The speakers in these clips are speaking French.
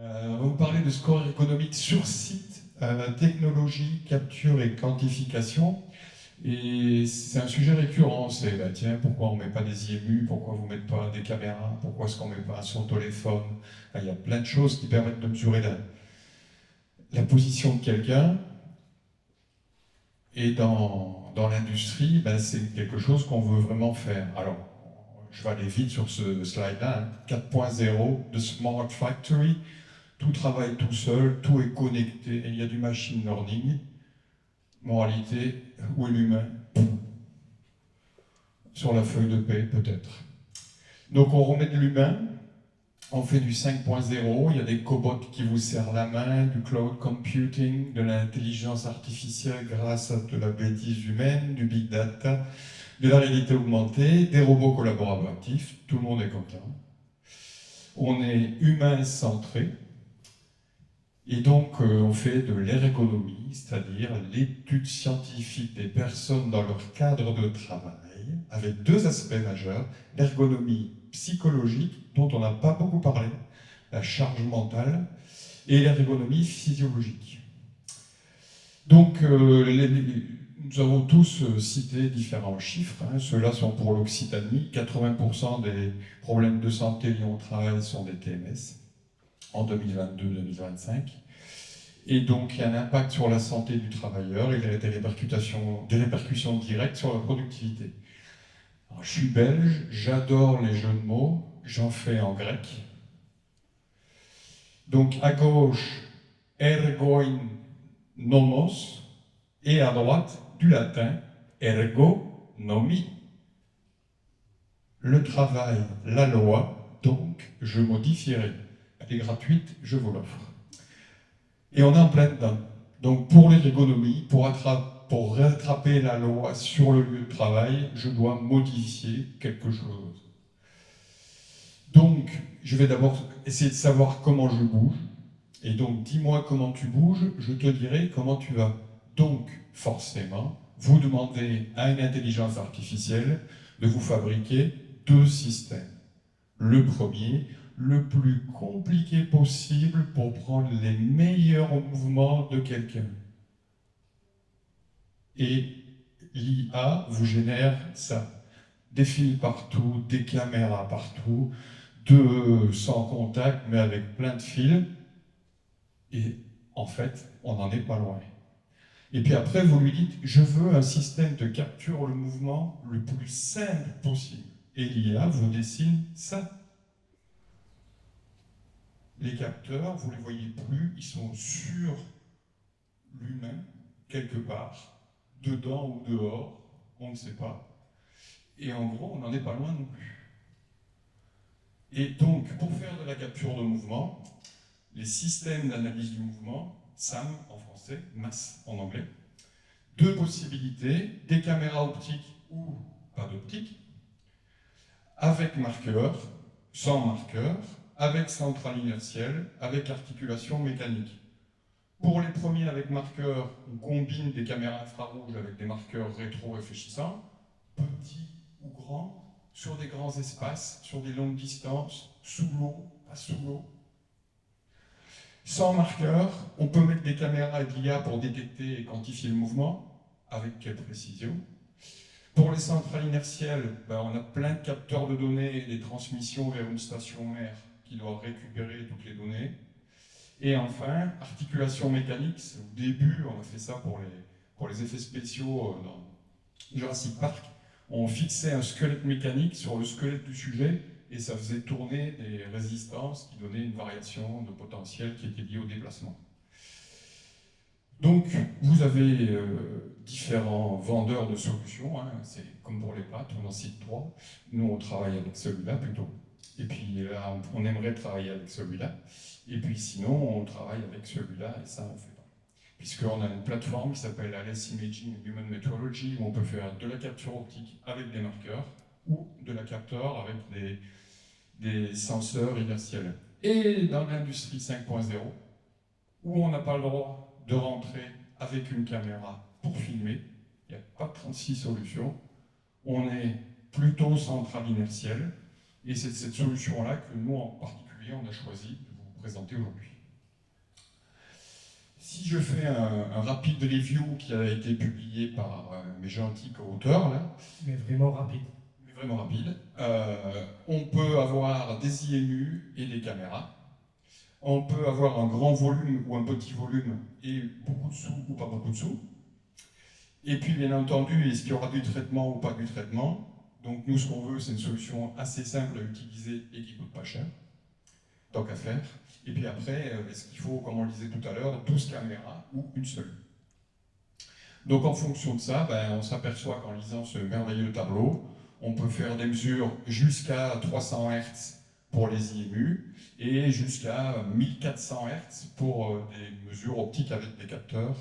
On va vous parler de score économique sur site, technologie, capture et quantification. Et c'est un sujet récurrent, c'est bah, tiens, pourquoi on ne met pas des IMU, pourquoi vous ne mettez pas des caméras, pourquoi est-ce qu'on ne met pas son téléphone. Il y a plein de choses qui permettent de mesurer la position de quelqu'un. Et dans l'industrie, ben, c'est quelque chose qu'on veut vraiment faire. Alors, je vais aller vite sur ce slide-là, hein. 4.0 de Smart Factory. Tout travaille tout seul, tout est connecté, et il y a du machine learning. Moralité, où est l'humain? Sur la feuille de paie, peut-être. Donc on remet de l'humain, on fait du 5.0, il y a des cobots qui vous serrent la main, du cloud computing, de l'intelligence artificielle grâce à de la bêtise humaine, du big data, de la réalité augmentée, des robots collaboratifs, tout le monde est content. On est humain-centré, et donc on fait de l'ergonomie, c'est-à-dire l'étude scientifique des personnes dans leur cadre de travail, avec deux aspects majeurs, l'ergonomie psychologique, dont on n'a pas beaucoup parlé, la charge mentale, et l'ergonomie physiologique. Donc nous avons tous cité différents chiffres, hein. Ceux-là sont pour l'Occitanie, 80% des problèmes de santé liés au travail sont des TMS en 2022-2025. Et donc, il y a un impact sur la santé du travailleur et il y a des répercussions directes sur la productivité. Alors, je suis belge, j'adore les jeux de mots, j'en fais en grec. Donc, à gauche, ergoin nomos, et à droite, du latin, ergonomie. Le travail, la loi, donc je modifierai. Elle est gratuite, je vous l'offre. Et on est en plein dedans. Donc pour l'ergonomie, pour rattraper la loi sur le lieu de travail, je dois modifier quelque chose. Donc je vais d'abord essayer de savoir comment je bouge. Et donc dis-moi comment tu bouges, je te dirai comment tu vas. Donc forcément, vous demandez à une intelligence artificielle de vous fabriquer deux systèmes. Le premier, le plus compliqué possible pour prendre les meilleurs mouvements de quelqu'un. Et l'IA vous génère ça. Des fils partout, des caméras partout, sans contact, mais avec plein de fils. Et en fait, on n'en est pas loin. Et puis après, vous lui dites, je veux un système de capture le mouvement le plus simple possible. Et l'IA vous dessine ça. Les capteurs, vous ne les voyez plus, ils sont sur l'humain, quelque part, dedans ou dehors, on ne sait pas. Et en gros, on n'en est pas loin non plus. Et donc, pour faire de la capture de mouvement, les systèmes d'analyse du mouvement, SAM en français, MAS en anglais, deux possibilités, des caméras optiques ou pas d'optique, avec marqueur, sans marqueur, avec centrale inertielle, avec articulation mécanique. Pour les premiers avec marqueur, on combine des caméras infrarouges avec des marqueurs rétro-réfléchissants, petits ou grands, sur des grands espaces, sur des longues distances, sous l'eau, pas sous l'eau. Sans marqueur, on peut mettre des caméras et de l'IA pour détecter et quantifier le mouvement, avec quelle précision. Pour les centrales inertielles, on a plein de capteurs de données et des transmissions vers une station mère qui doit récupérer toutes les données. Et enfin, articulation mécanique, c'est au début, on a fait ça pour les effets spéciaux dans Jurassic Park. On fixait un squelette mécanique sur le squelette du sujet et ça faisait tourner des résistances qui donnaient une variation de potentiel qui était liée au déplacement. Donc, vous avez différents vendeurs de solutions, hein, c'est comme pour les pâtes, on en cite 3. Nous, on travaille avec celui-là plutôt. Et puis là, on aimerait travailler avec celui-là. Et puis sinon, on travaille avec celui-là et ça, on ne fait pas. Puisqu'on a une plateforme qui s'appelle ALS Imaging Human Metrology où on peut faire de la capture optique avec des marqueurs ou de la capture avec des senseurs inertiels. Et dans l'industrie 5.0, où on n'a pas le droit de rentrer avec une caméra pour filmer, il n'y a pas 36 solutions, on est plutôt centrale inertielle, et c'est cette solution-là que nous, en particulier, on a choisi de vous présenter aujourd'hui. Si je fais un rapide review qui a été publié par mes gentils co-auteurs, là, Mais vraiment rapide. vraiment rapide, on peut avoir des IMU et des caméras. On peut avoir un grand volume ou un petit volume et beaucoup de sous ou pas beaucoup de sous. Et puis, bien entendu, est-ce qu'il y aura du traitement ou pas du traitement? Donc, nous, ce qu'on veut, c'est une solution assez simple à utiliser et qui ne coûte pas cher, tant qu'à faire. Et puis après, est-ce qu'il faut, comme on le disait tout à l'heure, 12 caméras ou une seule? Donc, en fonction de ça, on s'aperçoit qu'en lisant ce merveilleux tableau, on peut faire des mesures jusqu'à 300 Hz pour les IMU et jusqu'à 1400 Hz pour des mesures optiques avec des capteurs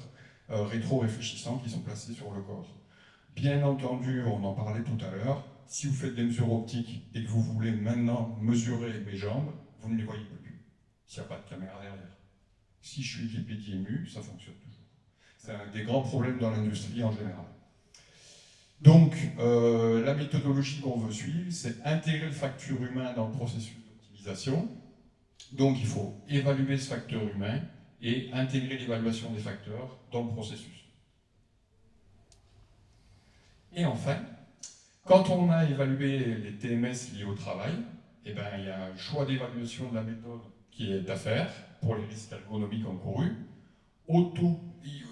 rétro-réfléchissants qui sont placés sur le corps. Bien entendu, on en parlait tout à l'heure, si vous faites des mesures optiques et que vous voulez maintenant mesurer mes jambes, vous ne les voyez plus, s'il n'y a pas de caméra derrière. Si je suis équipé d'IMU, ça fonctionne toujours. C'est un des grands problèmes dans l'industrie en général. Donc, la méthodologie qu'on veut suivre, c'est intégrer le facteur humain dans le processus d'optimisation. Donc, il faut évaluer ce facteur humain et intégrer l'évaluation des facteurs dans le processus. Et enfin, quand on a évalué les TMS liés au travail, il y a un choix d'évaluation de la méthode qui est à faire pour les risques ergonomiques encourus.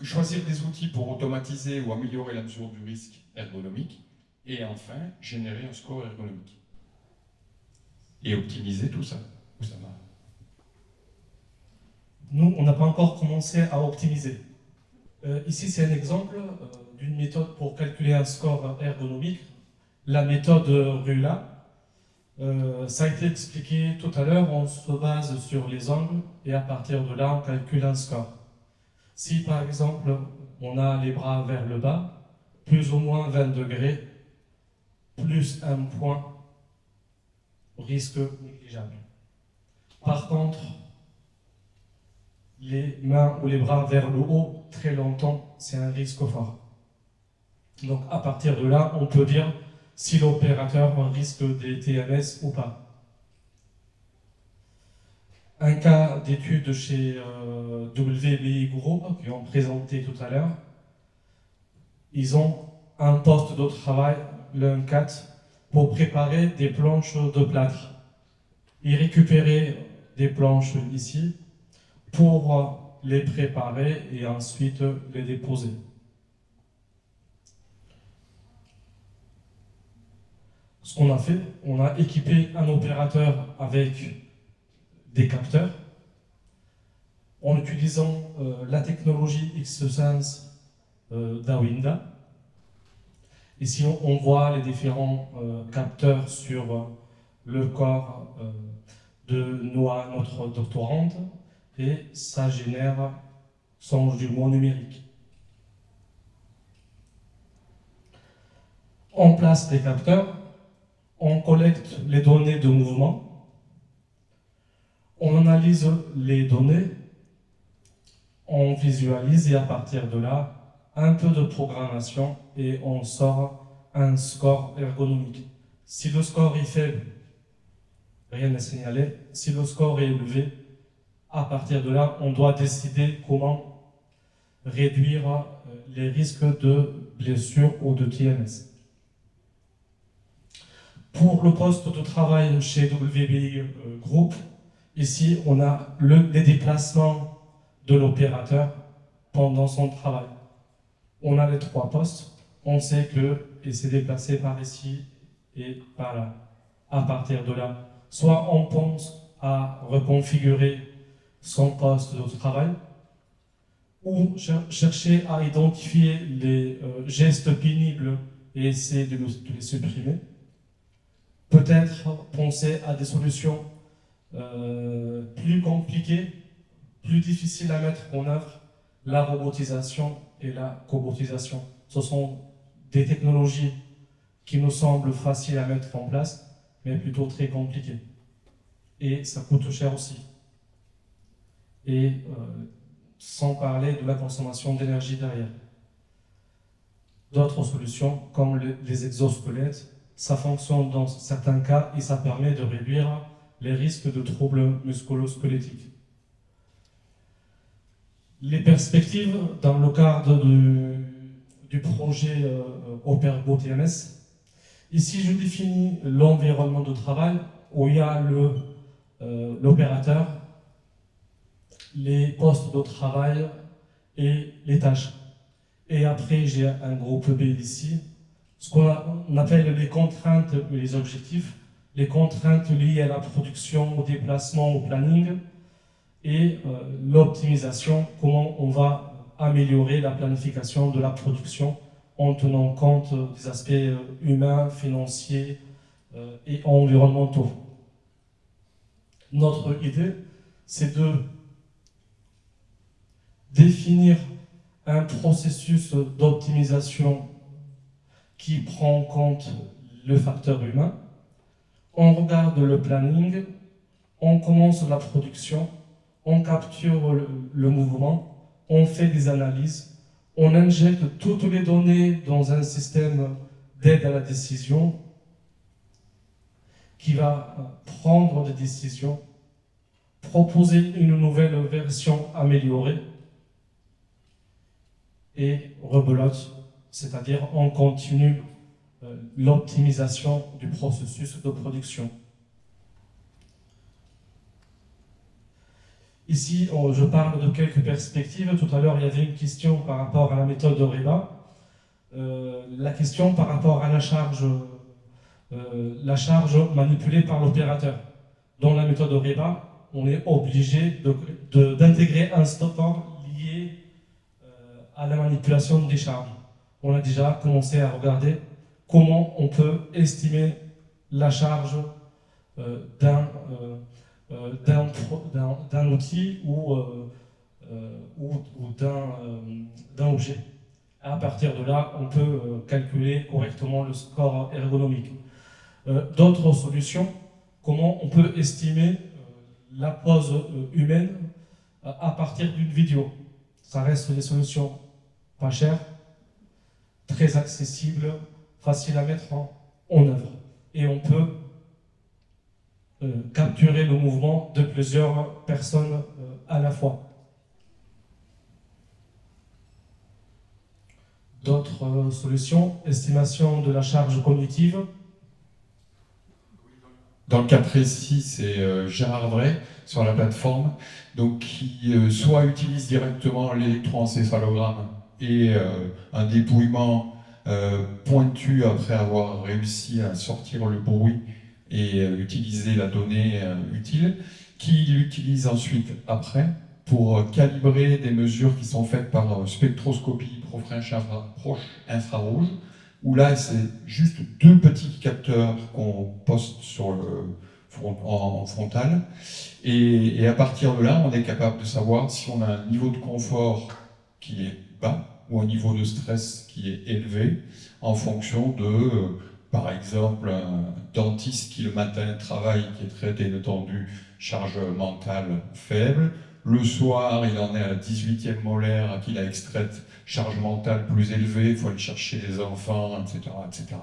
Choisir des outils pour automatiser ou améliorer la mesure du risque ergonomique. Et enfin, générer un score ergonomique. Et optimiser tout ça. Où ça va? Nous, on n'a pas encore commencé à optimiser. Ici, c'est un exemple d'une méthode pour calculer un score ergonomique, la méthode RULA. Ça a été expliqué tout à l'heure, on se base sur les angles et à partir de là, on calcule un score. Si par exemple, on a les bras vers le bas, plus ou moins 20 degrés, plus un point, risque négligeable. Par contre, les mains ou les bras vers le haut très longtemps, c'est un risque fort. Donc à partir de là, on peut dire si l'opérateur risque des TMS ou pas. Un cas d'étude chez WBI Group, qui ont présenté tout à l'heure, ils ont un poste de travail, le 4, pour préparer des planches de plâtre. Ils récupéraient des planches ici pour les préparer et ensuite les déposer. Ce qu'on a fait, on a équipé un opérateur avec des capteurs en utilisant la technologie X-Sense d'Awinda. Ici, on voit les différents capteurs sur le corps de Noah, notre doctorante, et ça génère son jumeau numérique. On place les capteurs, on collecte les données de mouvement, on analyse les données, on visualise et à partir de là, un peu de programmation et on sort un score ergonomique. Si le score est faible, rien à signaler. Si le score est élevé, à partir de là, on doit décider comment réduire les risques de blessures ou de TMS. Pour le poste de travail chez WBI Group, ici, on a les déplacements de l'opérateur pendant son travail. On a les 3 postes, on sait qu'il s'est déplacé par ici et par là. À partir de là, soit on pense à reconfigurer son poste de travail, ou chercher à identifier les gestes pénibles et essayer de les supprimer. Peut-être penser à des solutions plus compliquées, plus difficiles à mettre en œuvre, la robotisation et la cobotisation. Ce sont des technologies qui nous semblent faciles à mettre en place, mais plutôt très compliquées. Et ça coûte cher aussi. Et sans parler de la consommation d'énergie derrière. D'autres solutions, comme les exosquelettes, ça fonctionne dans certains cas et ça permet de réduire les risques de troubles musculo-squelettiques. Les perspectives dans le cadre du projet Opergo TMS. Ici, je définis l'environnement de travail où il y a l'opérateur, les postes de travail et les tâches. Et après, j'ai un groupe B ici, ce qu'on appelle les contraintes et les objectifs. Les contraintes liées à la production, au déplacement, au planning, et l'optimisation, comment on va améliorer la planification de la production en tenant compte des aspects humains, financiers et environnementaux. Notre idée, c'est de définir un processus d'optimisation qui prend en compte le facteur humain. On regarde le planning, on commence la production, on capture le mouvement, on fait des analyses, on injecte toutes les données dans un système d'aide à la décision qui va prendre des décisions, proposer une nouvelle version améliorée et rebelote, c'est-à-dire on continue l'optimisation du processus de production. Ici, je parle de quelques perspectives. Tout à l'heure, il y avait une question par rapport à la méthode de REBA. La question par rapport à la charge manipulée par l'opérateur. Dans la méthode de REBA, on est obligé d'intégrer un stoppant lié à la manipulation des charges. On a déjà commencé à regarder comment on peut estimer la charge d'un outil ou d'un objet. À partir de là, on peut calculer correctement le score ergonomique. D'autres solutions, comment on peut estimer la pose humaine à partir d'une vidéo. Ça reste des solutions pas chères, très accessibles, faciles à mettre en œuvre. Et on peut capturer le mouvement de plusieurs personnes à la fois. D'autres solutions, estimation de la charge cognitive. Dans le cas précis, c'est Gérard Vray sur la plateforme, donc qui soit utilise directement l'électroencéphalogramme et un dépouillement pointu après avoir réussi à sortir le bruit et utiliser la donnée utile, qui l'utilise ensuite après pour calibrer des mesures qui sont faites par spectroscopie proche infrarouge, où là c'est juste deux petits capteurs qu'on poste sur en frontal, et à partir de là on est capable de savoir si on a un niveau de confort qui est bas ou un niveau de stress qui est élevé en fonction de par exemple, un dentiste qui le matin travaille, qui est très détendu, charge mentale faible. Le soir, il en est à la 18e molaire qu'il a extraite, charge mentale plus élevée, il faut aller chercher les enfants, etc., etc.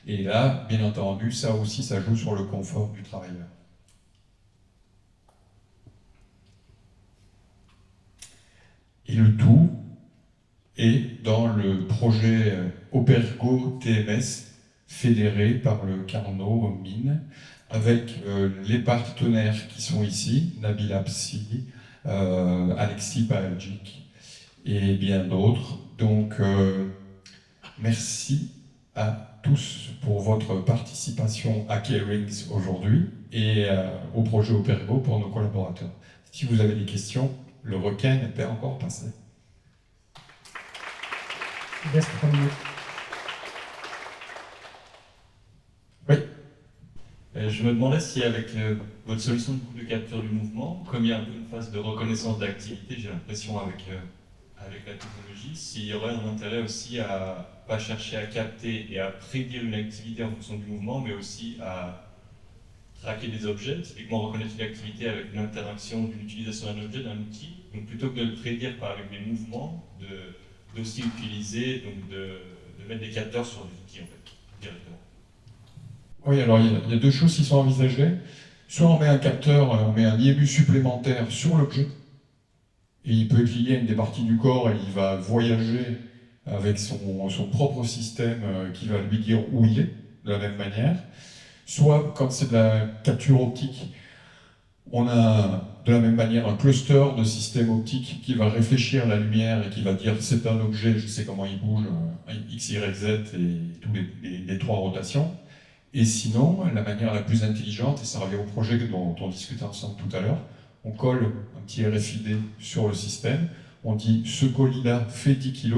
Et là, bien entendu, ça aussi, ça joue sur le confort du travailleur. Et le tout est dans le projet Opergo TMS, fédéré par le Carnot Mines, avec les partenaires qui sont ici, Nabila Psi, Alexis Paladjic et bien d'autres. Donc, merci à tous pour votre participation à K-Rings aujourd'hui et au projet Opergo pour nos collaborateurs. Si vous avez des questions, le requin n'est pas encore passé. Oui. Je me demandais si avec votre solution de capture du mouvement, comme il y a un peu une phase de reconnaissance d'activité, j'ai l'impression avec la technologie, s'il y aurait un intérêt aussi à pas chercher à capter et à prédire une activité en fonction du mouvement, mais aussi à traquer des objets, typiquement reconnaître une activité avec une interaction d'une utilisation d'un objet, d'un outil, donc plutôt que de le prédire par avec des mouvements, d'aussi utiliser, donc de mettre des capteurs sur des outils en fait, directement. Oui, alors il y a deux choses qui sont envisagées. Soit on met un capteur, on met un IMU supplémentaire sur l'objet, Et il peut être lié à une des parties du corps et il va voyager avec son propre système qui va lui dire où il est, de la même manière. Soit, quand c'est de la capture optique, on a de la même manière un cluster de systèmes optiques qui va réfléchir la lumière et qui va dire c'est un objet, je sais comment il bouge, X, Y, Z et toutes les trois rotations. Et sinon, la manière la plus intelligente, et ça revient au projet dont on discutait ensemble tout à l'heure, on colle un petit RFID sur le système, on dit ce colis-là fait 10 kg.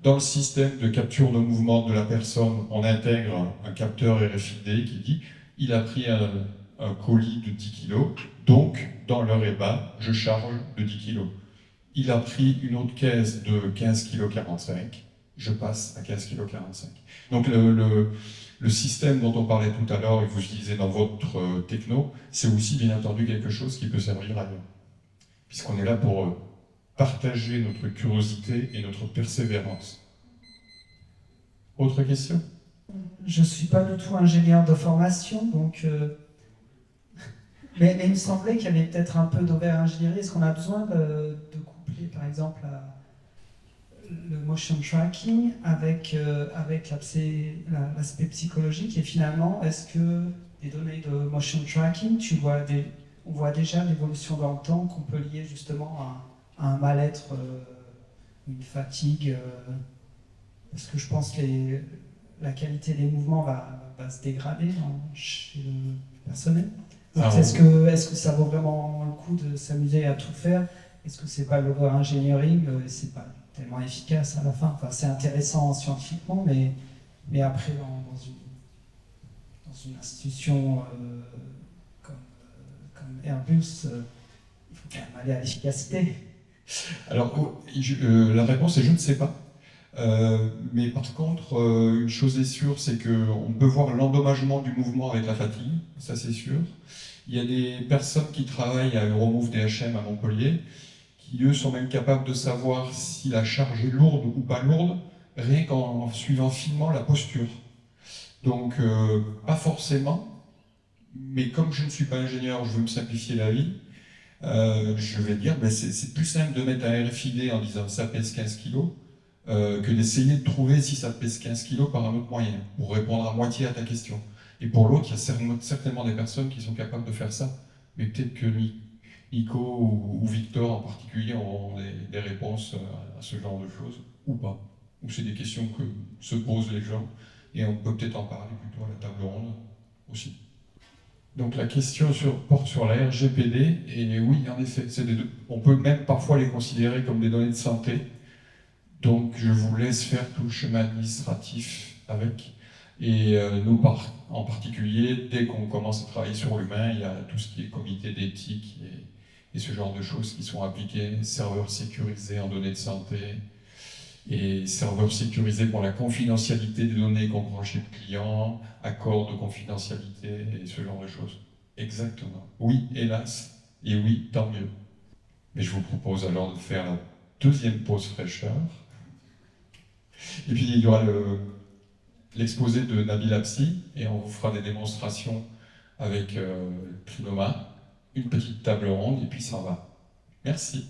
Dans le système de capture de mouvement de la personne, on intègre un capteur RFID qui dit il a pris un colis de 10 kg, donc dans l'heure et bas, je charge de 10 kg. Il a pris une autre caisse de 15 kg 45, je passe à 15 kg 45. Donc le système dont on parlait tout à l'heure et que vous utilisez dans votre techno, c'est aussi bien entendu quelque chose qui peut servir ailleurs. Puisqu'on est là pour partager notre curiosité et notre persévérance. Autre question? Je ne suis pas du tout ingénieur de formation, donc, mais il me semblait qu'il y avait peut-être un peu d'over-ingénierie. Est-ce qu'on a besoin de coupler, par exemple, le motion tracking avec l'aspect psychologique? Et finalement, est-ce que des données de motion tracking, on voit déjà l'évolution dans le temps qu'on peut lier justement à un mal-être, une fatigue, parce que je pense que la qualité des mouvements va se dégrader chez le personnel. Est-ce que ça vaut vraiment le coup de s'amuser à tout faire? Est-ce que c'est pas l'over-engineering et c'est pas tellement efficace à la fin? Enfin, c'est intéressant scientifiquement, mais après, dans une institution comme Airbus, il faut quand même aller à l'efficacité. Alors, la réponse est je ne sais pas. Mais par contre, une chose est sûre, c'est qu'on peut voir l'endommagement du mouvement avec la fatigue, ça c'est sûr. Il y a des personnes qui travaillent à Euromove DHM à Montpellier, qui eux sont même capables de savoir si la charge est lourde ou pas lourde, rien qu'en suivant finement la posture. Donc, pas forcément, mais comme je ne suis pas ingénieur, je veux me simplifier la vie, je vais dire, ben c'est plus simple de mettre un RFID en disant ça pèse 15 kg, que d'essayer de trouver si ça pèse 15 kg par un autre moyen, pour répondre à moitié à ta question. Et pour l'autre, il y a certainement des personnes qui sont capables de faire ça. Mais peut-être que Nico ou Victor en particulier auront des réponses à ce genre de choses, ou pas. Ou c'est des questions que se posent les gens, et on peut peut-être en parler plutôt à la table ronde aussi. Donc la question porte sur la RGPD, et oui, en effet, on peut même parfois les considérer comme des données de santé. Donc je vous laisse faire tout le chemin administratif avec. Et nous, en particulier, dès qu'on commence à travailler sur l'humain, il y a tout ce qui est comité d'éthique et ce genre de choses qui sont appliquées, serveurs sécurisés en données de santé, et serveurs sécurisés pour la confidentialité des données qu'on prend chez le client, accords de confidentialité et ce genre de choses. Exactement. Oui, hélas, et oui, tant mieux. Mais je vous propose alors de faire la deuxième pause fraîcheur. Et puis il y aura l'exposé de Nabil Apsi, et on vous fera des démonstrations avec Trinoma, une petite table ronde, et puis ça va. Merci.